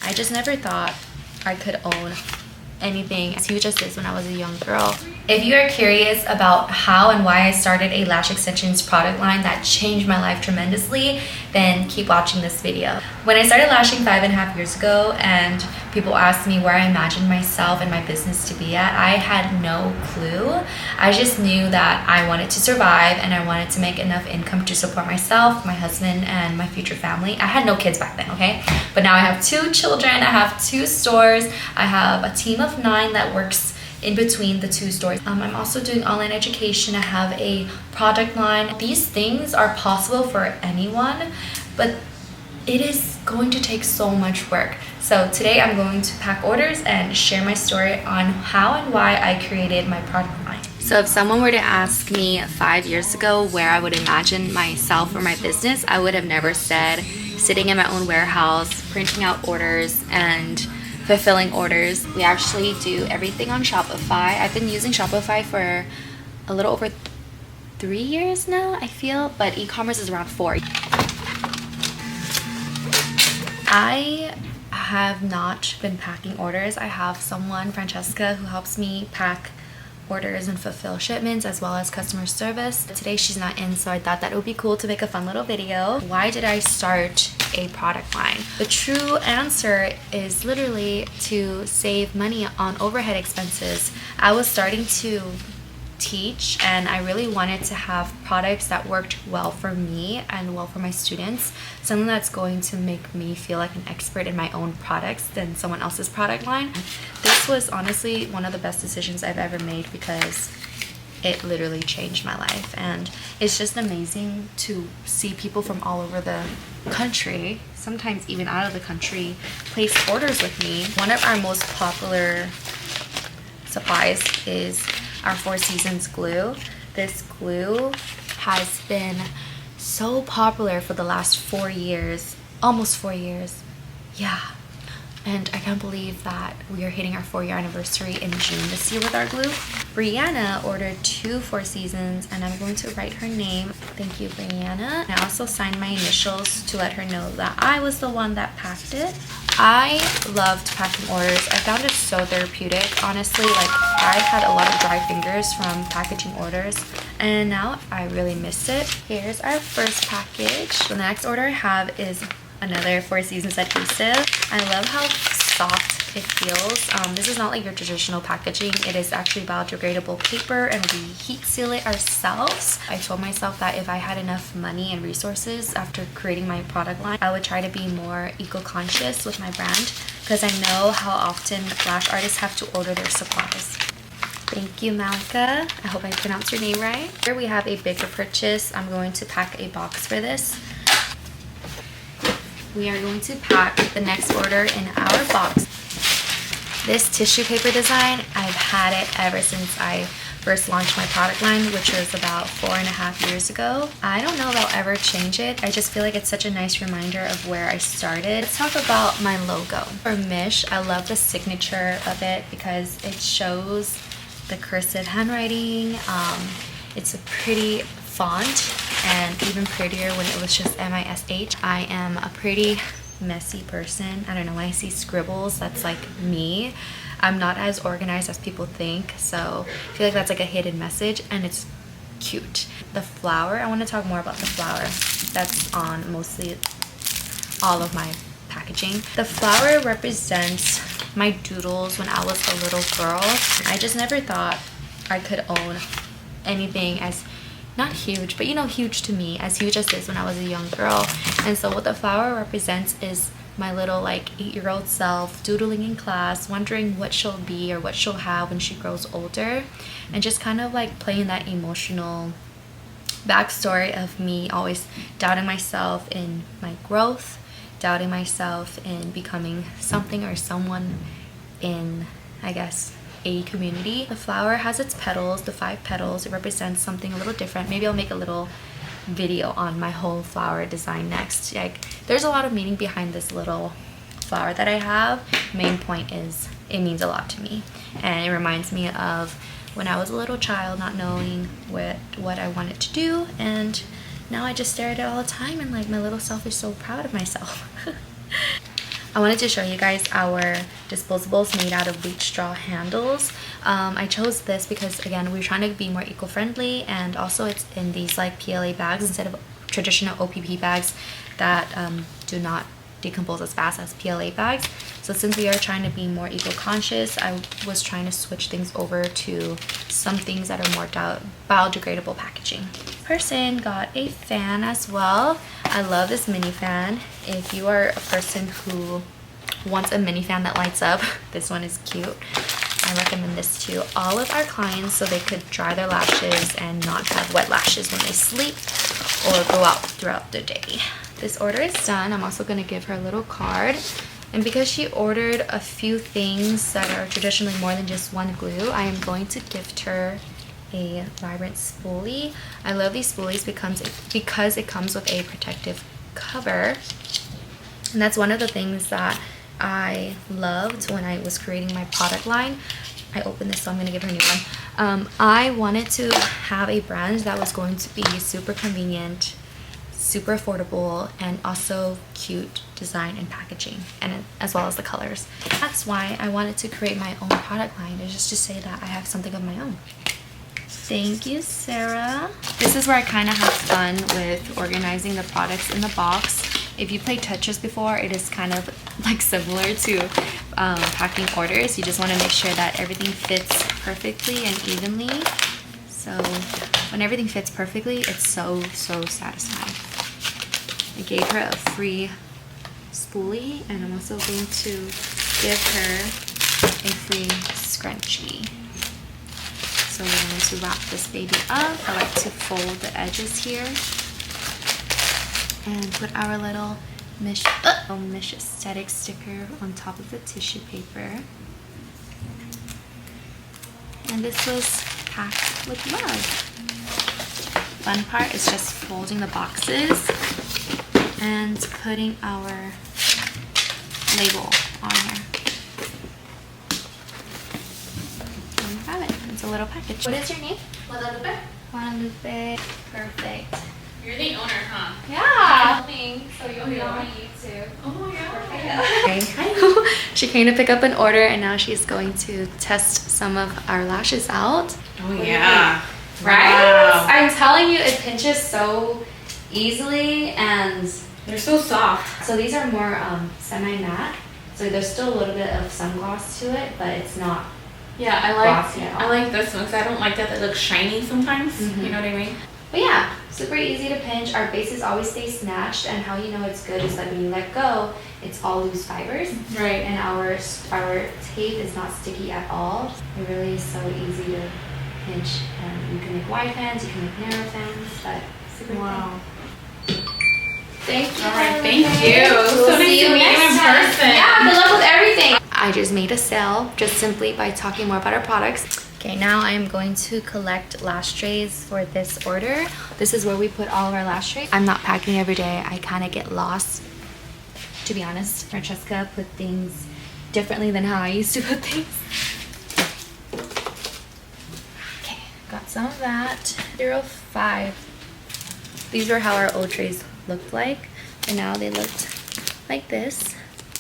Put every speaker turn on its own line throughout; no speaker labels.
I just never thought I could own anything as huge as this when I was a young girl. If you are curious about how and why I started a lash extensions product line that changed my life tremendously, then keep watching this video. When I started lashing 5.5 years ago and people asked me where I imagined myself and my business to be at, I had no clue. I just knew that I wanted to survive and I wanted to make enough income to support myself, my husband, and my future family. I had no kids back then, okay? But now I have 2 children, I have 2 stores, I have a team of 9 that works in between the 2 stores. I'm also doing online education. I have a product line. These things are possible for anyone, but it is going to take so much work. So today I'm going to pack orders and share my story on how and why I created my product line. So if someone were to ask me 5 years ago where I would imagine myself or my business, I would have never said sitting in my own warehouse, printing out orders and fulfilling orders. We actually do everything on Shopify. I've been using Shopify for a little over 3 years now, I feel, but e-commerce is around 4. I have not been packing orders. I have someone, Francesca, who helps me pack orders and fulfill shipments as well as customer service. Today she's not in, so I thought that it would be cool to make a fun little video. Why did I start a product line? The true answer is literally to save money on overhead expenses. I was starting to teach and I really wanted to have products that worked well for me and well for my students, something that's going to make me feel like an expert in my own products than someone else's product line. This was honestly one of the best decisions I've ever made because it literally changed my life, and it's just amazing to see people from all over the country, sometimes even out of the country, place orders with me. One of our most popular supplies is our 4 Seasons glue. This glue has been so popular for the last 4 years, almost 4 years. Yeah. And I can't believe that we are hitting our 4-year anniversary in June this year with our glue. Brianna ordered 2 4 Seasons and I'm going to write her name. Thank you, Brianna. I also signed my initials to let her know that I was the one that packed it. I loved packing orders. I found it so therapeutic, honestly. Like, I had a lot of dry fingers from packaging orders and now I really miss it. Here's our first package. The next order I have is another 4 Seasons adhesive. I love how soft it feels. This is not like your traditional packaging. It is actually biodegradable paper and we heat seal it ourselves. I told myself that if I had enough money and resources after creating my product line, I would try to be more eco-conscious with my brand because I know how often lash artists have to order their supplies. Thank you, Malika. I hope I pronounced your name right. Here we have a bigger purchase. I'm going to pack a box for this. We are going to pack the next order in our box. This tissue paper design, I've had it ever since I first launched my product line, which was about 4.5 years ago. I don't know if I'll ever change it. I just feel like it's such a nice reminder of where I started. Let's talk about my logo. For Mish, I love the signature of it because it shows the cursive handwriting. It's a pretty font and even prettier when it was just M-I-S-H. I am a pretty messy person. I don't know, when I see scribbles, that's like me. I'm not as organized as people think, so I feel like that's like a hidden message and it's cute. The flower, I want to talk more about the flower. That's on mostly all of my packaging. The flower represents my doodles when I was a little girl. I just never thought I could own anything as not huge, but you know, huge to me, as huge as this when I was a young girl. And so what the flower represents is my little like 8-year-old self doodling in class, wondering what she'll be or what she'll have when she grows older, and just kind of like playing that emotional backstory of me always doubting myself in my growth, doubting myself in becoming something or someone in, I guess, a community. The flower has its petals, the 5 petals. It represents something a little different. Maybe I'll make a little video on my whole flower design next. Like, there's a lot of meaning behind this little flower that I have. Main point is it means a lot to me, and it reminds me of when I was a little child, not knowing what I wanted to do, and now I just stare at it all the time and like my little self is so proud of myself. I wanted to show you guys our disposables made out of wheat straw handles. I chose this because, again, we're trying to be more eco-friendly, and also it's in these like PLA bags instead of traditional OPP bags that do not decompose as fast as PLA bags. So since we are trying to be more eco-conscious, I was trying to switch things over to some things that are more biodegradable packaging. Person got a fan as well. I love this mini fan. If you are a person who wants a mini fan that lights up, this one is cute. I recommend this to all of our clients so they could dry their lashes and not have wet lashes when they sleep or go out throughout the day. This order is done. I'm also going to give her a little card. And because she ordered a few things that are traditionally more than just one glue, I am going to gift her a vibrant spoolie. I love these spoolies because it comes with a protective cover. And that's one of the things that I loved when I was creating my product line. I opened this, so I'm going to give her a new one. I wanted to have a brand that was going to be super convenient, super affordable, and also cute design and packaging, and as well as the colors. That's why I wanted to create my own product line, just to say that I have something of my own. Thank you, Sarah. This is where I kind of have fun with organizing the products in the box. If you played Tetris before, it is kind of like similar to packing orders. You just want to make sure that everything fits perfectly and evenly. So when everything fits perfectly, it's so satisfying. I gave her a free spoolie, and I'm also going to give her a free scrunchie. So we're going to wrap this baby up. I like to fold the edges here and put our little Mish Esthetics sticker on top of the tissue paper. And this was packed with love. Fun part is just folding the boxes and putting our label on here. There you have it. It's a little package. What is your name?
Guadalupe.
Guadalupe. Perfect.
You're the owner, huh?
Yeah.
Thanks. So you'll be on YouTube. Oh yeah.
Okay. She came to pick up an order, and now she's going to test some of our lashes out.
Oh yeah.
Right?
Wow.
I'm telling you, it pinches so easily, and
They're so soft.
so these are more semi-matte. So there's still a little bit of some gloss to it, but it's not.
Yeah,
Glossy at all.
I like this one because I don't like that looks shiny sometimes.
Mhm.
You know what I mean?
But yeah, super easy to pinch. Our bases always stay snatched, and how you know it's good is that when you let go, it's all loose fibers.
Right.
And our tape is not sticky at all. It really is so easy to pinch. You can make wide fans, you can make narrow fans, but super
Wow.
Thank you.
All right, thank you.
We'll
So nice
see you
to meet you
next
in
time.
person.
Yeah, good luck with everything. I just made a sale just simply by talking more about our products. Okay, now I am going to collect lash trays for this order. This is where we put all of our lash trays. I'm not packing every day. I kind of get lost, to be honest. Francesca put things differently than how I used to put things. Okay, got some of that. 05. These were how our old trays looked like, and now they looked like this.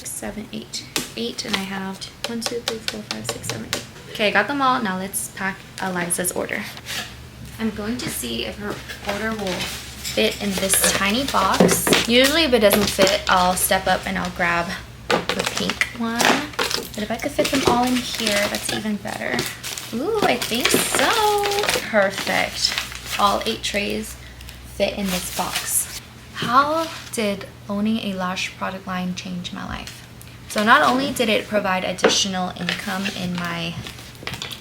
7, 8, 8, and I have 1, 2, 3, 4, 5, 6, 7, 8. Okay, I got them all. Now let's pack Eliza's order. I'm going to see if her order will fit in this tiny box. Usually if it doesn't fit, I'll step up and I'll grab the pink one. But if I could fit them all in here, that's even better. Ooh, I think so. Perfect. All 8 trays fit in this box. How did owning a lash product line change my life? So not only did it provide additional income in my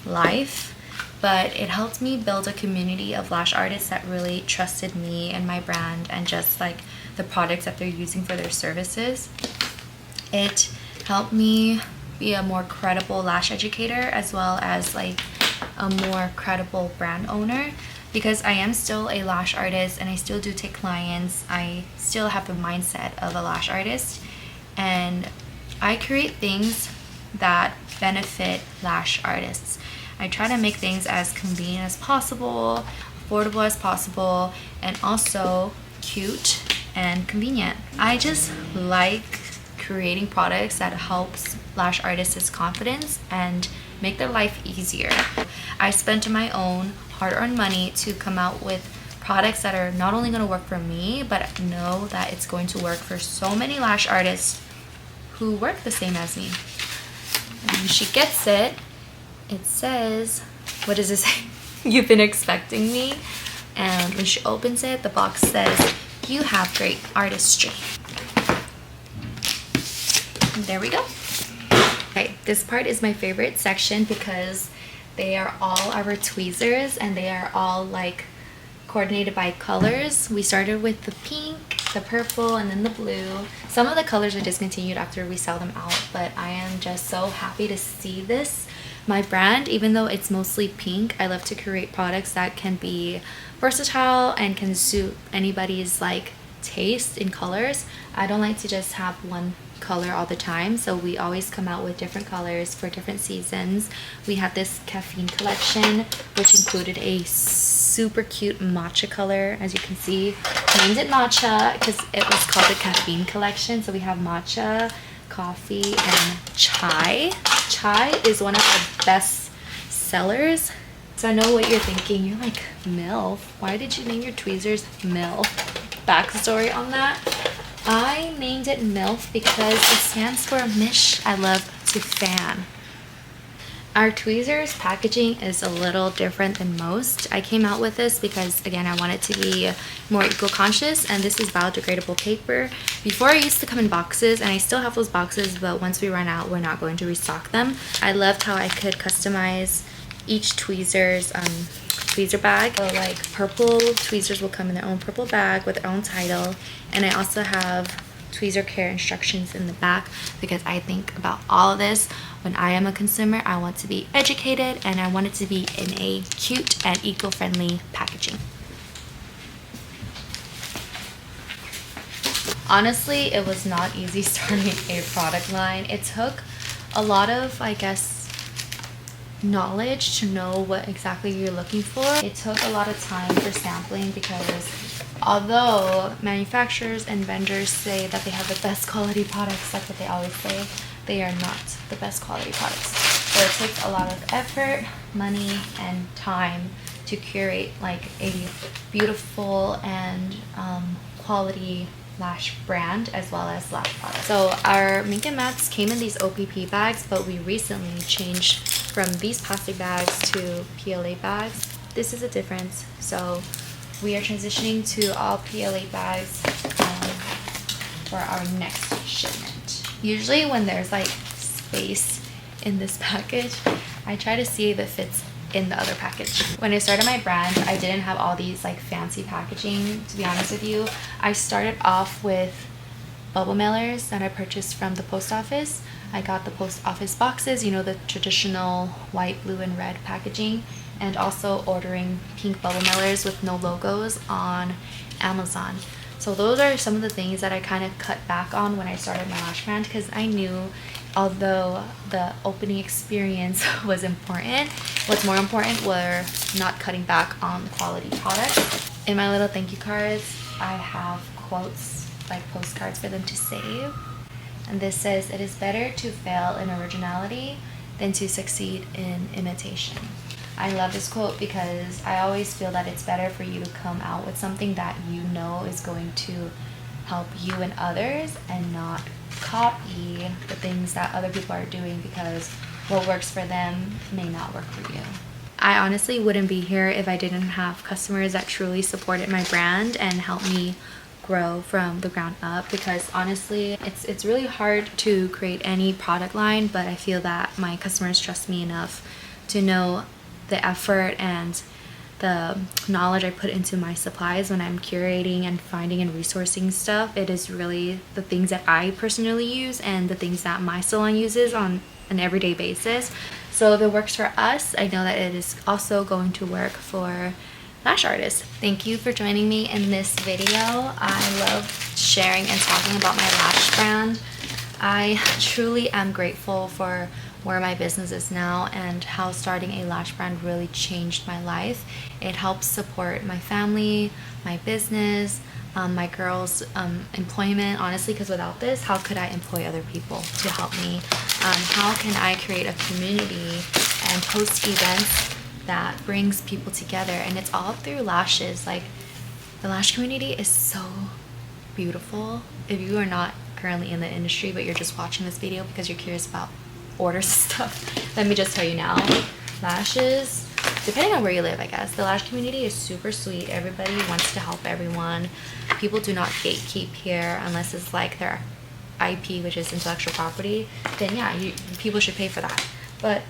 life, but it helped me build a community of lash artists that really trusted me and my brand and just like the products that they're using for their services. It helped me be a more credible lash educator as well as like a more credible brand owner, because I am still a lash artist and I still do take clients. I still have the mindset of a lash artist, and I create things that benefit lash artists. I try to make things as convenient as possible, affordable as possible, and also cute and convenient. I just like creating products that helps lash artists' confidence and make their life easier. I spent my own hard-earned money to come out with products that are not only going to work for me, but know that it's going to work for so many lash artists who work the same as me. And when she gets it, it says, what does it say? You've been expecting me. And when she opens it, the box says, you have great artistry. And there we go. Okay, this part is my favorite section because they are all our tweezers and they are all like coordinated by colors. We started with the pink, the purple, and then the blue. Some of the colors are discontinued after we sell them out, but I am just so happy to see this. My brand, even though it's mostly pink, I love to create products that can be versatile and can suit anybody's like taste in colors. I don't like to just have one color all the time, so we always come out with different colors for different seasons. We have this caffeine collection, which included a super cute matcha color. As you can see, named it matcha because it was called the caffeine collection. So we have matcha, coffee, and chai. Chai is one of our best sellers. So I know what you're thinking. You're like, MILF? Why did you name your tweezers MILF? Backstory on that. I named it MILF because it stands for Mish I Love to Fan. Our tweezers packaging is a little different than most. I came out with this because, again, I wanted to be more eco-conscious, and this is biodegradable paper. Before, I used to come in boxes, and I still have those boxes, but once we run out, we're not going to restock them. I loved how I could customize each tweezer's tweezer bag. So like purple tweezers will come in their own purple bag with their own title, and I also have tweezer care instructions in the back because I think about all of this. When I am a consumer, I want to be educated and I want it to be in a cute and eco-friendly packaging. Honestly, it was not easy starting a product line. It took a lot of, I guess, knowledge to know what exactly you're looking for. It took a lot of time for sampling because although manufacturers and vendors say that they have the best quality products, that's what they always say, they are not the best quality products. So it takes a lot of effort, money, and time to curate like a beautiful and quality lash brand as well as lash products. So our Mink and Mats came in these OPP bags, but we recently changed from these plastic bags to PLA bags. This is a difference. So we are transitioning to all PLA bags for our next shipment. Usually when there's like space in this package, I try to see if it fits in the other package. When I started my brand, I didn't have all these like fancy packaging, to be honest with you. I started off with bubble mailers that I purchased from the post office. I got the post office boxes, you know, the traditional white, blue, and red packaging, and also ordering pink bubble mailers with no logos on Amazon. So those are some of the things that I kind of cut back on when I started my lash brand, because I knew although the opening experience was important, what's more important were not cutting back on quality products. In my little thank you cards, I have quotes, like postcards for them to save. And this says, "It is better to fail in originality than to succeed in imitation." I love this quote because I always feel that it's better for you to come out with something that you know is going to help you and others, and not copy the things that other people are doing because what works for them may not work for you. I honestly wouldn't be here if I didn't have customers that truly supported my brand and helped me grow from the ground up, because honestly it's really hard to create any product line, but I feel that my customers trust me enough to know the effort and the knowledge I put into my supplies when I'm curating and finding and resourcing stuff. It is really the things that I personally use and the things that my salon uses on an everyday basis. So if it works for us, I know that it is also going to work for lash artists. Thank you for joining me in this video. I love sharing and talking about my lash brand. I truly am grateful for where my business is now and how starting a lash brand really changed my life. It helps support my family, my business, my girls' employment, honestly, because without this, how could I employ other people to help me? How can I create a community and host events that brings people together? And it's all through lashes. Like, the lash community is so beautiful. If you are not currently in the industry but you're just watching this video because you're curious about orders and stuff, let me just tell you now, lashes, depending on where you live, I guess, the lash community is super sweet. Everybody wants to help everyone. People do not gatekeep here unless it's like their IP, which is intellectual property. Then yeah, people should pay for that. But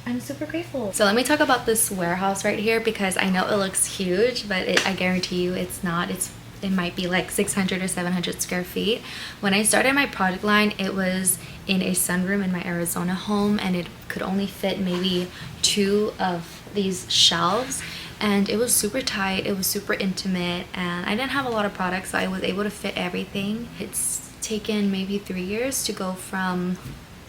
I'm super grateful. So let me talk about this warehouse right here, because I know it looks huge, but I guarantee you it's not. It might be like 600 or 700 square feet. When I started my product line, it was in a sunroom in my Arizona home, and it could only fit maybe 2 of these shelves, and it was super tight, it was super intimate, and I didn't have a lot of products, so I was able to fit everything. It's taken maybe 3 years to go from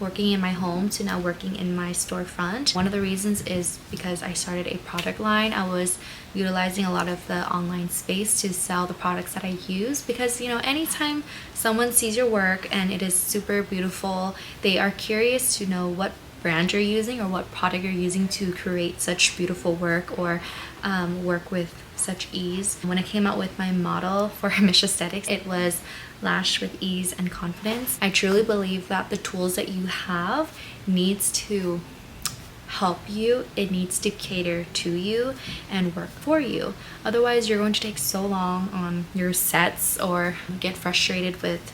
working in my home to now working in my storefront. One of the reasons is because I started a product line. I was utilizing a lot of the online space to sell the products that I use, because you know, anytime someone sees your work and it is super beautiful, they are curious to know what brand you're using or what product you're using to create such beautiful work, or work with such ease. When I came out with my model for Mish Esthetics, it was lash with ease and confidence. I truly believe that the tools that you have needs to help you, it needs to cater to you and work for you. Otherwise, you're going to take so long on your sets or get frustrated with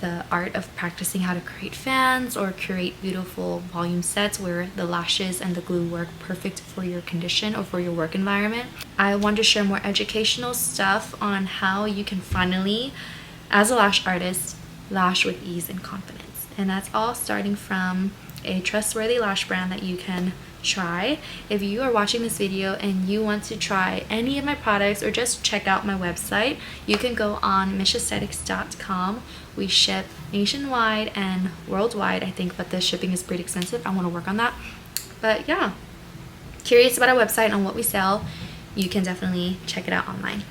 the art of practicing how to create fans or create beautiful volume sets where the lashes and the glue work perfect for your condition or for your work environment. I want to share more educational stuff on how you can finally, as a lash artist, lash with ease and confidence. And that's all starting from a trustworthy lash brand that you can try. If you are watching this video and you want to try any of my products or just check out my website, you can go on mishaesthetics.com. We ship nationwide and worldwide, I think, but the shipping is pretty expensive. I want to work on that. But yeah, curious about our website and what we sell, you can definitely check it out online.